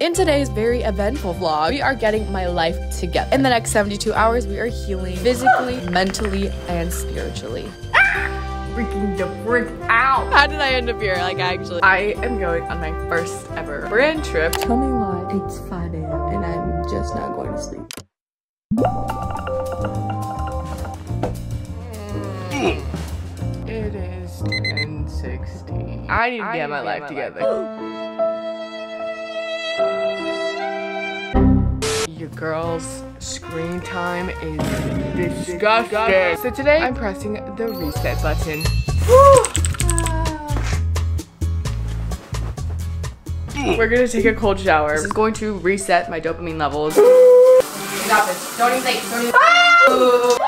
In today's very eventful vlog, we are getting my life together. In the next 72 hours, we are healing physically, mentally, and spiritually. Freaking the frick out. How did I end up here? Like, actually, I am going on my first ever brand trip. Tell me why it's 5 a.m. and I'm just not going to sleep. It is 10:16. I need to get my life together. Your girl's screen time is disgusting. So today I'm pressing the reset button. We're gonna take a cold shower. This is going to reset my dopamine levels. You got this. Don't even think. Don't even.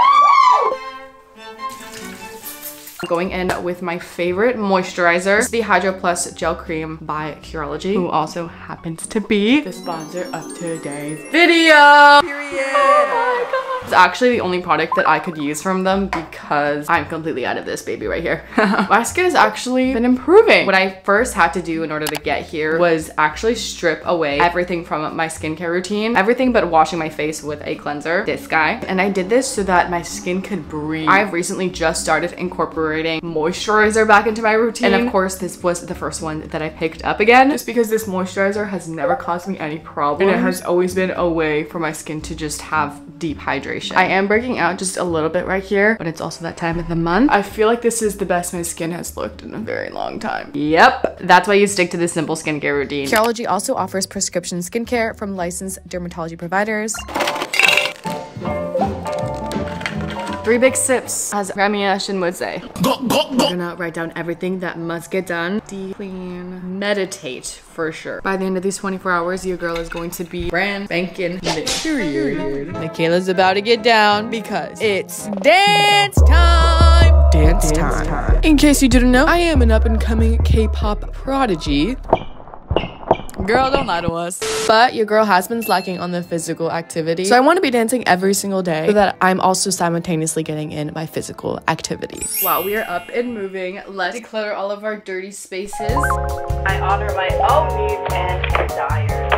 I'm going in with my favorite moisturizer. It's the Hydro Plus Gel Cream by Curology, who also happens to be the sponsor of today's video. Period. Oh my God. It's actually the only product that I could use from them because I'm completely out of this baby right here. My skin has actually been improving. What I first had to do in order to get here was actually strip away everything from my skincare routine, everything but washing my face with a cleanser, this guy. And I did this so that my skin could breathe. I've recently just started incorporating moisturizer back into my routine. And of course, this was the first one that I picked up again, just because this moisturizer has never caused me any problem. And it has always been a way for my skin to just have deep hydration. I am breaking out just a little bit right here, but it's also that time of the month. I feel like this is the best my skin has looked in a very long time. Yep, that's why you stick to this simple skincare routine. Curology also offers prescription skincare from licensed dermatology providers. 3 big sips, as Rami Ashin would say. I'm gonna write down everything that must get done. Deep clean, meditate for sure. By the end of these 24 hours, your girl is going to be brand spanking lit. Period. Michaela's about to get down because it's dance time. Dance time. In case you didn't know, I am an up-and-coming K-pop prodigy. Girl, don't lie to us. But your girl has been slacking on the physical activity. So I want to be dancing every single day so that I'm also simultaneously getting in my physical activity. Wow, we are up and moving. Let's declutter all of our dirty spaces. I honor my own needs and desires.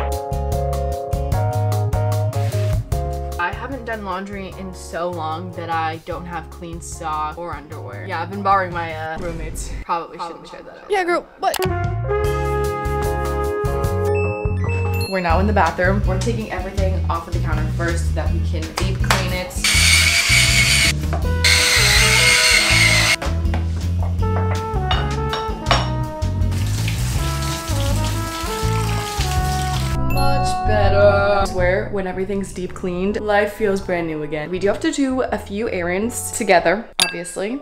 I haven't done laundry in so long that I don't have clean socks or underwear. Yeah, I've been borrowing my roommates. Probably shouldn't share that. Yeah, girl, what? We're now in the bathroom. We're taking everything off of the counter first so that we can deep clean it. Much better. I swear, when everything's deep cleaned, life feels brand new again. We do have to do a few errands together, obviously.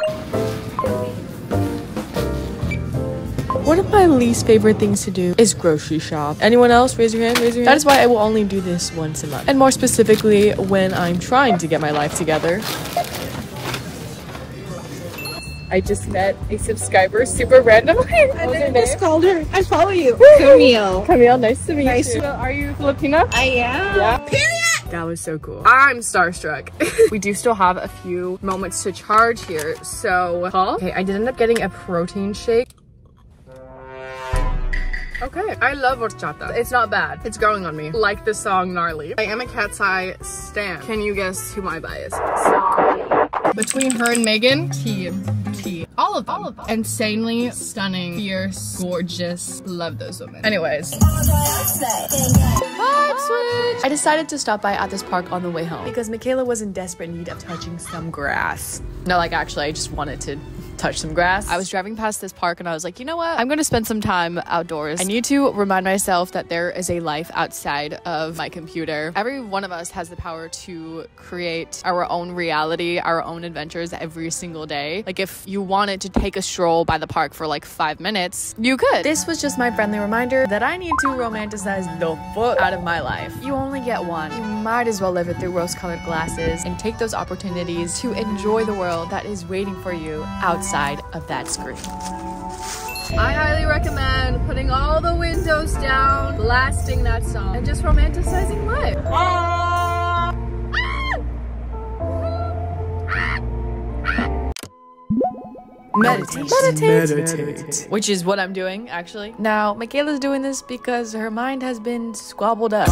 One of my least favorite things to do is grocery shop. Anyone else? Raise your hand, raise your hand. That is why I will only do this once a month. And more specifically, when I'm trying to get my life together. I just met a subscriber super randomly. I just called her. I follow you. Camille. Camille, nice to meet you. To- Are you Filipina? I am. Yeah. Period. That was so cool. I'm starstruck. We do still have a few moments to charge here. So, okay, I did end up getting a protein shake. Okay, I love horchata. It's not bad. It's growing on me. Like the song Gnarly. I am a Cat's Eye stan. Can you guess who my bias is? Between her and Megan, T. All of them. Insanely stunning, fierce, gorgeous. Love those women. Anyways. Vibe switch. I decided to stop by at this park on the way home because Michaela was in desperate need of touching some grass. No, like actually, I just wanted to touch some grass. I was driving past this park and I was like, you know what? I'm gonna spend some time outdoors. I need to remind myself that there is a life outside of my computer. Every one of us has the power to create our own reality, our own adventures every single day. Like if you wanted to take a stroll by the park for like 5 minutes, you could. This was just my friendly reminder that I need to romanticize the fuck out of my life. You only get one. You might as well live it through rose-colored glasses and take those opportunities to enjoy the world that is waiting for you outside of that screen. I highly recommend putting all the windows down, blasting that song, and just romanticizing life. meditate. Which is what I'm doing, actually. Now, Michaela's doing this because her mind has been squabbled up.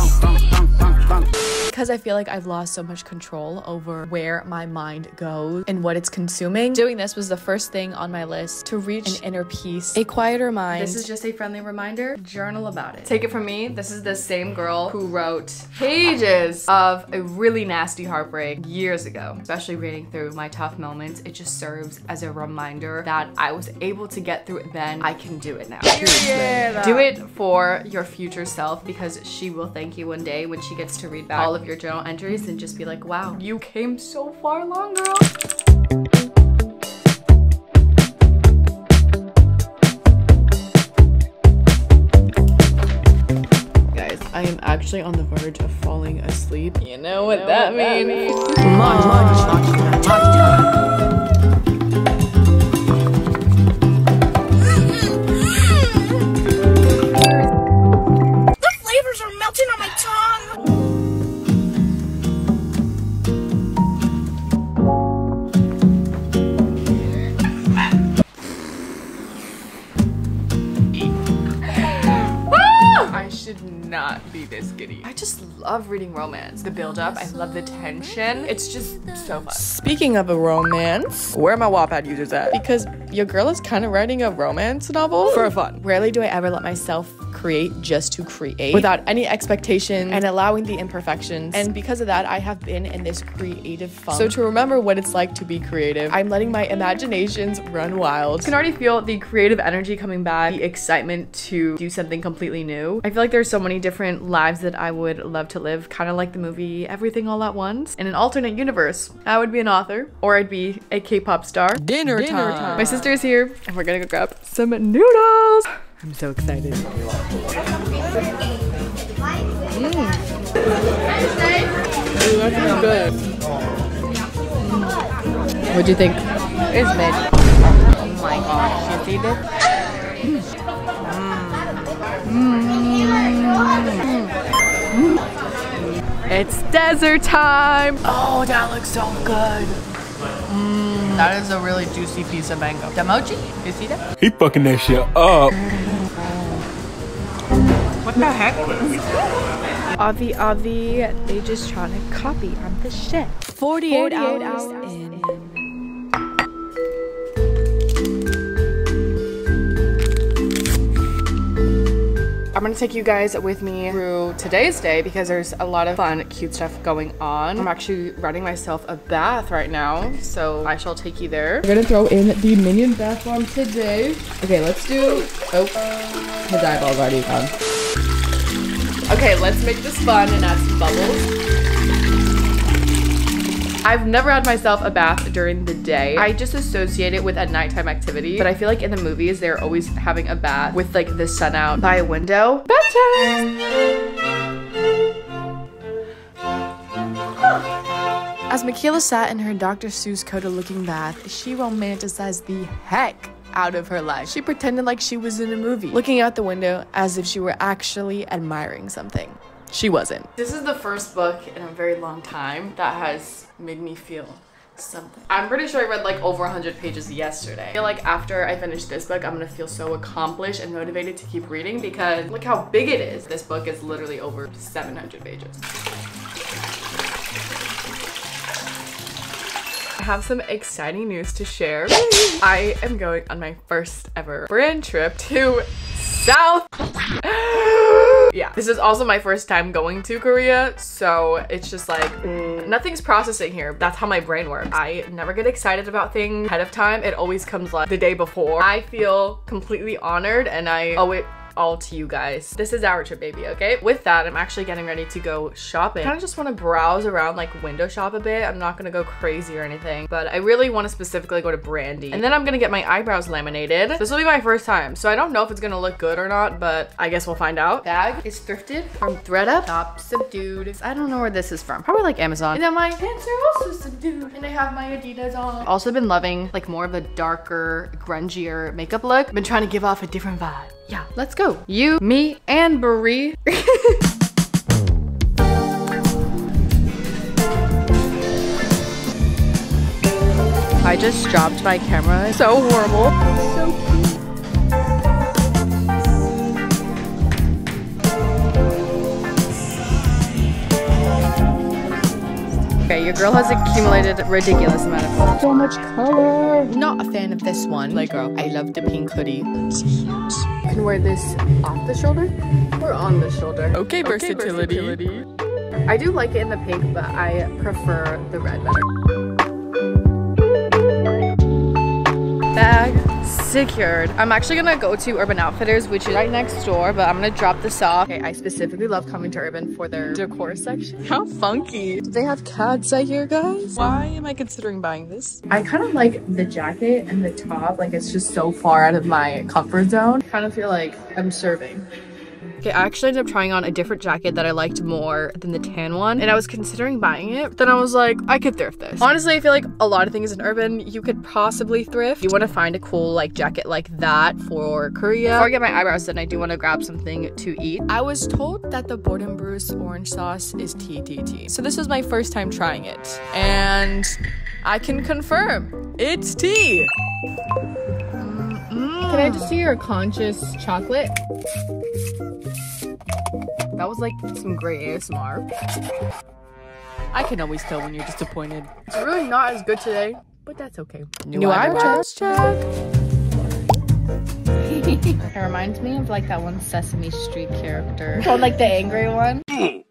Because I feel like I've lost so much control over where my mind goes and what it's consuming. Doing this was the first thing on my list to reach an inner peace, a quieter mind. This is just a friendly reminder, journal about it. Take it from me, this is the same girl who wrote pages of a really nasty heartbreak years ago. Especially reading through my tough moments, it just serves as a reminder that I was able to get through it then, I can do it now. Period. Do it for your future self because she will thank you one day when she gets to read back all of your journal entries and just be like, wow, you came so far along, girl. Guys, I am actually on the verge of falling asleep. You know what that means. The flavors are melting on my tongue. I should not be this giddy. I just love reading romance. The build up, I love the tension. It's just so fun. Speaking of a romance, where are my Wattpad users at? Because your girl is kind of writing a romance novel for fun. Rarely do I ever let myself create just to create without any expectation and allowing the imperfections. And because of that, I have been in this creative funk. So to remember what it's like to be creative, I'm letting my imaginations run wild. I can already feel the creative energy coming back, the excitement to do something completely new. I feel like there's so many different lives that I would love to live, kind of like the movie Everything All at Once. In an alternate universe, I would be an author or I'd be a K-pop star. Dinner time. My sister is here and we're gonna go grab some noodles. I'm so excited. Ooh, that feels good. What'd you think? It's mid. Oh my gosh, you see this? It's dessert time! Oh, that looks so good. That is a really juicy piece of mango. The mochi? You see that? He fucking that shit up. What the heck? Avi, they just trying to copy on the shit. 48 hours in. I'm gonna take you guys with me through today's day because there's a lot of fun, cute stuff going on. I'm actually running myself a bath right now, so I shall take you there. We're gonna throw in the Minion bath bomb today. Okay, let's do, oh, his eyeball's already gone. Okay, let's make this fun and add some bubbles. I've never had myself a bath during the day. I just associate it with a nighttime activity, but I feel like in the movies, they're always having a bath with like the sun out by a window. Bath time! As Michaela sat in her Dr. Seuss Coda looking bath, she romanticized the heck out of her life. She pretended like she was in a movie, looking out the window as if she were actually admiring something. She wasn't. This is the first book in a very long time that has made me feel something. I'm pretty sure I read like over 100 pages yesterday. I feel like after I finish this book, I'm gonna feel so accomplished and motivated to keep reading because look how big it is. This book is literally over 700 pages. I have some exciting news to share. I am going on my first ever brand trip to South. Yeah, this is also my first time going to Korea, so it's just like nothing's processing here. That's how my brain works. I never get excited about things ahead of time. It always comes like the day before. I feel completely honored and I owe it all to you guys. This is our trip, baby, okay? With that, I'm actually getting ready to go shopping. I kind of just want to browse around, like window shop a bit. I'm not gonna go crazy or anything, but I really want to specifically go to Brandy. And then I'm gonna get my eyebrows laminated. This will be my first time, so I don't know if it's gonna look good or not, but I guess we'll find out. Bag is thrifted from ThredUp. Top subdued. I don't know where this is from. Probably like Amazon. And then my pants are also subdued. And I have my Adidas on. Also been loving like more of a darker, grungier makeup look. Been trying to give off a different vibe. Yeah, let's go. You, me, and Brie. Hi, I just dropped my camera. It's so horrible. So cute. Okay, your girl has accumulated a ridiculous amount of color. So much color. Not a fan of this one. Like, girl, I love the pink hoodie. It's huge. You can wear this off the shoulder or on the shoulder. Okay, versatility. I do like it in the pink, but I prefer the red better. Bag secured. I'm actually gonna go to Urban Outfitters, which is right next door, but I'm gonna drop this off. Okay, I specifically love coming to Urban for their decor section. How funky. Do they have cats out here, guys? Why am I considering buying this? I kind of like the jacket and the top. Like, it's just so far out of my comfort zone. I kind of feel like I'm serving. Okay, I actually ended up trying on a different jacket that I liked more than the tan one, and I was considering buying it, but then I was like, I could thrift this. Honestly, I feel like a lot of things in Urban you could possibly thrift. You want to find a cool like jacket like that for Korea. Before I get my eyebrows done, I do want to grab something to eat. I was told that the Borden Bruce orange sauce is TTT. So this was my first time trying it, and I can confirm it's tea. Can I just see your conscious chocolate? That was like some great ASMR. I can always tell when you're disappointed. It's really not as good today, but that's okay. New eyebrows check. It reminds me of like that one Sesame Street character. Called like the angry one. So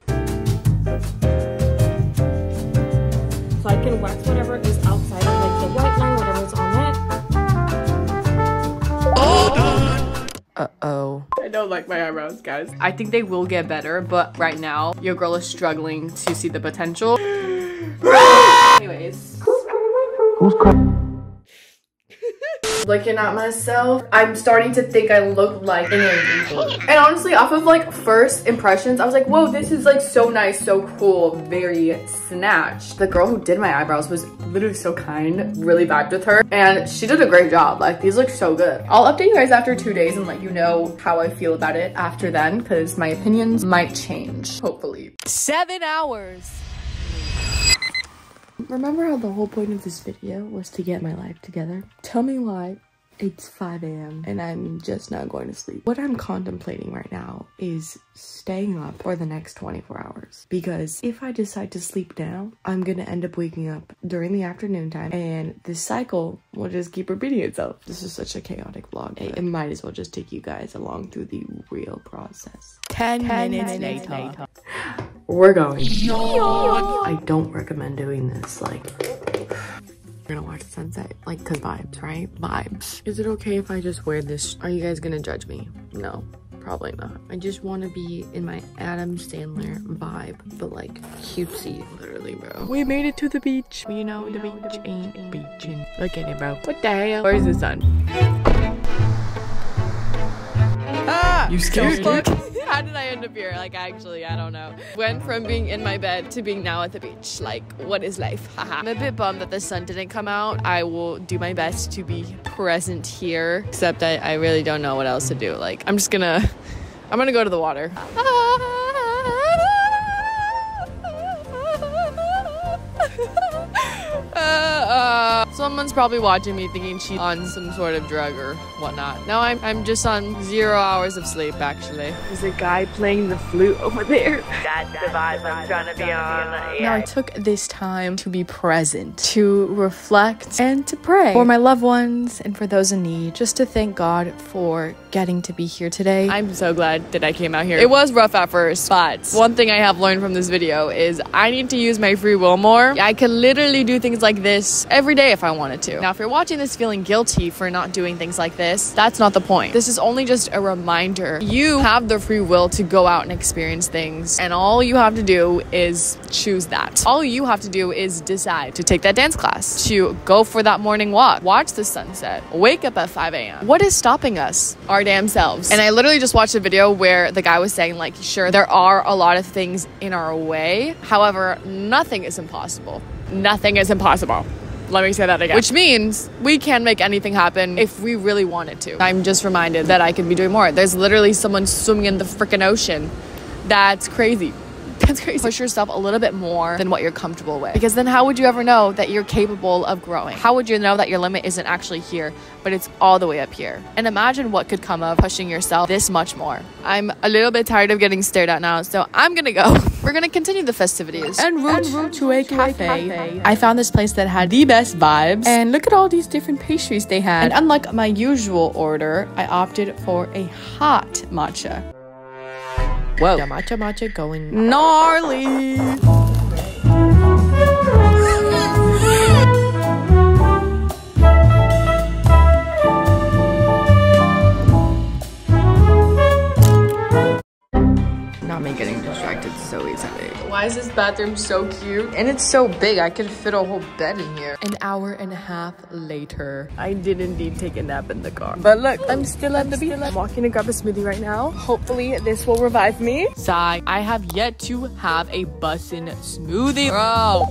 I can wax whatever is outside of like the white line, whatever's on it. Uh-oh. I don't like my eyebrows, guys. I think they will get better, but right now, your girl is struggling to see the potential. Anyways. Looking at myself, I'm starting to think I look like an angel. And honestly, off of like first impressions, I was like, whoa, this is like so nice, so cool, very snatched. The girl who did my eyebrows was literally so kind, really vibed with her, and she did a great job. Like, these look so good. I'll update you guys after 2 days and let you know how I feel about it after then, because my opinions might change, hopefully. 7 hours. Remember how the whole point of this video was to get my life together? Tell me why it's 5 a.m. and I'm just not going to sleep. What I'm contemplating right now is staying up for the next 24 hours. Because if I decide to sleep now, I'm gonna end up waking up during the afternoon time, and this cycle will just keep repeating itself. This is such a chaotic vlog. It might as well just take you guys along through the real process. 10 minutes later. We're going. I don't recommend doing this. Like, we're gonna watch the sunset. Like, cause vibes, right? Vibes. Is it okay if I just wear this? Are you guys gonna judge me? No, probably not. I just want to be in my Adam Sandler vibe, but like cutesy, literally, bro. We made it to the beach. You know, the beach ain't beaching. Look at it, bro. What the hell? Where's the sun? Ah! You scared? How did I end up here? Like, actually, I don't know. Went from being in my bed to being now at the beach. Like, what is life? Haha. I'm a bit bummed that the sun didn't come out. I will do my best to be present here, except I really don't know what else to do. Like, I'm gonna go to the water. Someone's probably watching me thinking she's on some sort of drug or whatnot. No, I'm just on 0 hours of sleep, actually. There's a guy playing the flute over there. That's the vibe I'm trying to be on. Now, I took this time to be present, to reflect, and to pray for my loved ones and for those in need, just to thank God for getting to be here today. I'm so glad that I came out here. It was rough at first, but one thing I have learned from this video is I need to use my free will more. I can literally do things like this every day if I wanted to. Now, if you're watching this feeling guilty for not doing things like this, that's not the point. This is only just a reminder. You have the free will to go out and experience things, and all you have to do is choose that. All you have to do is decide to take that dance class, to go for that morning walk, watch the sunset, wake up at 5 a.m. What is stopping us? Our damn selves. And I literally just watched a video where the guy was saying, like, sure, there are a lot of things in our way. However, nothing is impossible. Nothing is impossible. Let me say that again. Which means we can make anything happen if we really wanted to. I'm just reminded that I could be doing more. There's literally someone swimming in the freaking ocean. That's crazy. That's crazy. Push yourself a little bit more than what you're comfortable with, because then how would you ever know that you're capable of growing? How would you know that your limit isn't actually here, but it's all the way up here? And imagine what could come of pushing yourself this much more. I'm a little bit tired of getting stared at now, so I'm gonna go. We're gonna continue the festivities en route to a cafe. I found this place that had the best vibes, and look at all these different pastries they had. And unlike my usual order, I opted for a hot matcha. Whoa, the matcha going gnarly. Not me getting distracted so easily. Why is this bathroom so cute? And it's so big, I could fit a whole bed in here. An hour and a half later, I did indeed take a nap in the car. But look, I'm still at the beach. I'm walking to grab a smoothie right now. Hopefully this will revive me. Sigh, I have yet to have a bussin' smoothie. Bro.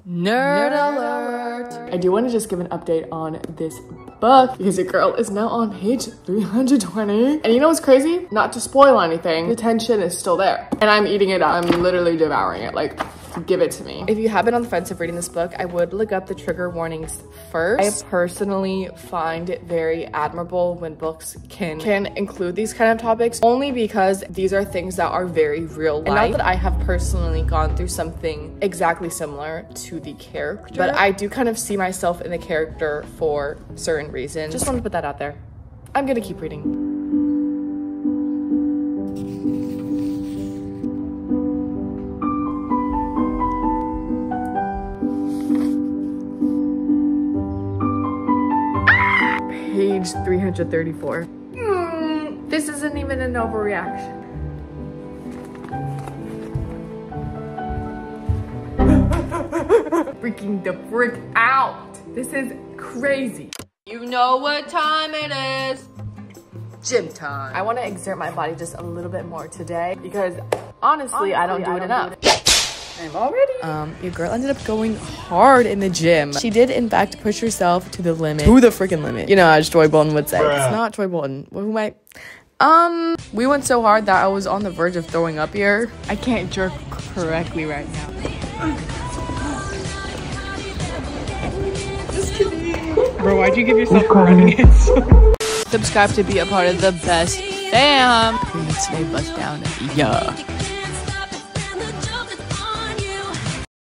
Nerd alert! I do want to just give an update on this book because your girl is now on page 320. And you know what's crazy? Not to spoil anything, the tension is still there. And I'm eating it up. I'm literally devouring it. Like, give it to me. If you have been on the fence of reading this book, I would look up the trigger warnings first. I personally find it very admirable when books can include these kind of topics, only because these are things that are very real life. And not that I have personally gone through something exactly similar to the character, but I do kind of see myself in the character for certain reasons. Just want to put that out there. I'm gonna keep reading. Page 334. This isn't even an overreaction. Freaking the frick out. This is crazy. You know what time it is. Gym time. I want to exert my body just a little bit more today because honestly I don't do it enough. I'm already. Your girl ended up going hard in the gym. She did, in fact, push herself to the limit. To the freaking limit. You know, as Troy Bolton would say. Bruh. It's not Troy Bolton. Who might? We went so hard that I was on the verge of throwing up here. I can't jerk correctly right now. Just kidding. Bro, why'd you give yourself a running hit? Subscribe to be a part of the best fam. Today bust down. Yeah.